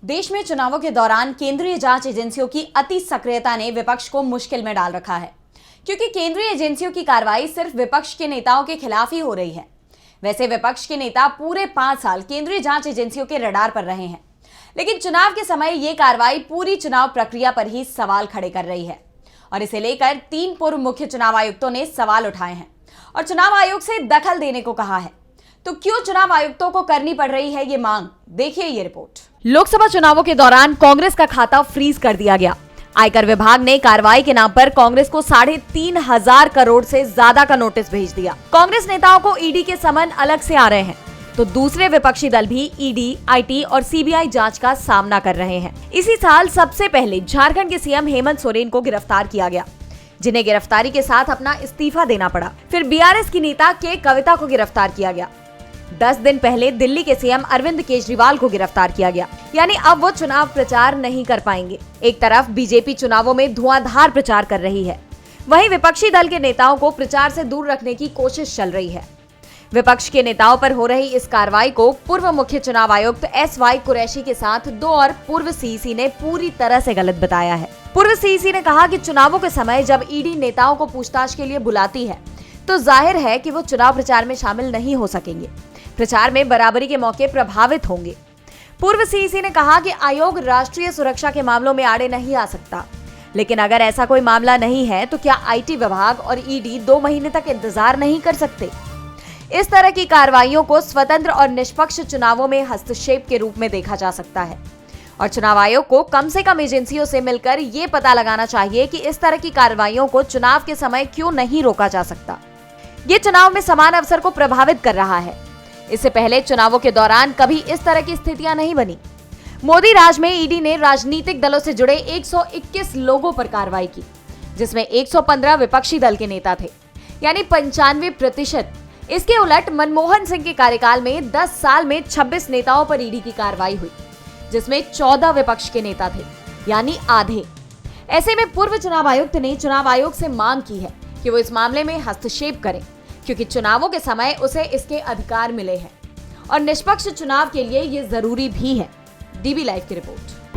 देश में चुनावों के दौरान केंद्रीय जांच एजेंसियों की अति सक्रियता ने विपक्ष को मुश्किल में डाल रखा है, क्योंकि केंद्रीय एजेंसियों की कार्रवाई सिर्फ विपक्ष के नेताओं के खिलाफ ही हो रही है। वैसे विपक्ष के नेता पूरे 5 साल केंद्रीय जांच एजेंसियों के रडार पर रहे हैं, लेकिन चुनाव के समय यह कार्रवाई पूरी चुनाव प्रक्रिया पर ही सवाल खड़े कर रही है और इसे लेकर 3 पूर्व मुख्य चुनाव आयुक्तों ने सवाल उठाए हैं और चुनाव आयोग से दखल देने को कहा है। तो क्यों चुनाव आयुक्तों को करनी पड़ रही है ये मांग? देखिए ये रिपोर्ट। लोकसभा चुनावों के दौरान कांग्रेस का खाता फ्रीज कर दिया गया। आयकर विभाग ने कार्रवाई के नाम पर कांग्रेस को 3,500 करोड़ से ज्यादा का नोटिस भेज दिया। कांग्रेस नेताओं को ईडी के समन अलग से आ रहे हैं, तो दूसरे विपक्षी दल भी ईडी, आईटी और सीबीआई जांच का सामना कर रहे हैं। इसी साल सबसे पहले झारखंड के सीएम हेमंत सोरेन को गिरफ्तार किया गया, जिन्हें गिरफ्तारी के साथ अपना इस्तीफा देना पड़ा। फिर बीआरएस की नेता के कविता को गिरफ्तार किया गया। 10 दिन पहले दिल्ली के सीएम अरविंद केजरीवाल को गिरफ्तार किया गया। यानी अब वो चुनाव प्रचार नहीं कर पाएंगे। एक तरफ बीजेपी चुनावों में धुआंधार प्रचार कर रही है, वहीं विपक्षी दल के नेताओं को प्रचार से दूर रखने की कोशिश चल रही है। विपक्ष के नेताओं पर हो रही इस कार्रवाई को पूर्व मुख्य चुनाव आयुक्त एसवाई कुरैशी के साथ 2 और पूर्व सीईसी ने पूरी तरह से गलत बताया है। पूर्व सीईसी ने कहा कि चुनावों के समय जब ईडी नेताओं को पूछताछ के लिए बुलाती है, तो जाहिर है कि वो चुनाव प्रचार में शामिल नहीं हो सकेंगे। प्रचार में बराबरी के मौके प्रभावित होंगे। पूर्व सीईसी ने कहा कि आयोग राष्ट्रीय सुरक्षा के मामलों में आड़े नहीं आ सकता, लेकिन अगर ऐसा कोई मामला नहीं है तो क्या आईटी विभाग और ईडी 2 महीने तक इंतजार नहीं कर सकते? इस तरह की कार्रवाइयों को स्वतंत्र और निष्पक्ष चुनावों में हस्तक्षेप के रूप में देखा जा सकता है और चुनाव आयोग को कम से कम एजेंसियों से मिलकर ये पता लगाना चाहिए कि इस तरह की कार्रवाइयों को चुनाव के समय क्यों नहीं रोका जा सकता। ये चुनाव में समान अवसर को प्रभावित कर रहा है। इससे पहले चुनावों के दौरान कभी इस तरह की स्थितियां नहीं बनी। मोदी राज में ईडी ने राजनीतिक दलों से जुड़े 121 लोगों पर कार्रवाई की, जिसमें 115 विपक्षी दल के नेता थे, यानी 95%। इसके उलट मनमोहन सिंह के कार्यकाल में 10 साल में 26 नेताओं पर ईडी की कार्रवाई हुई, जिसमें 14 विपक्ष के नेता थे, यानी आधे। ऐसे में पूर्व चुनाव आयुक्त ने चुनाव आयोग से मांग की है कि वो इस मामले में हस्तक्षेप करें, क्योंकि चुनावों के समय उसे इसके अधिकार मिले हैं और निष्पक्ष चुनाव के लिए ये जरूरी भी है। डीबी लाइव की रिपोर्ट।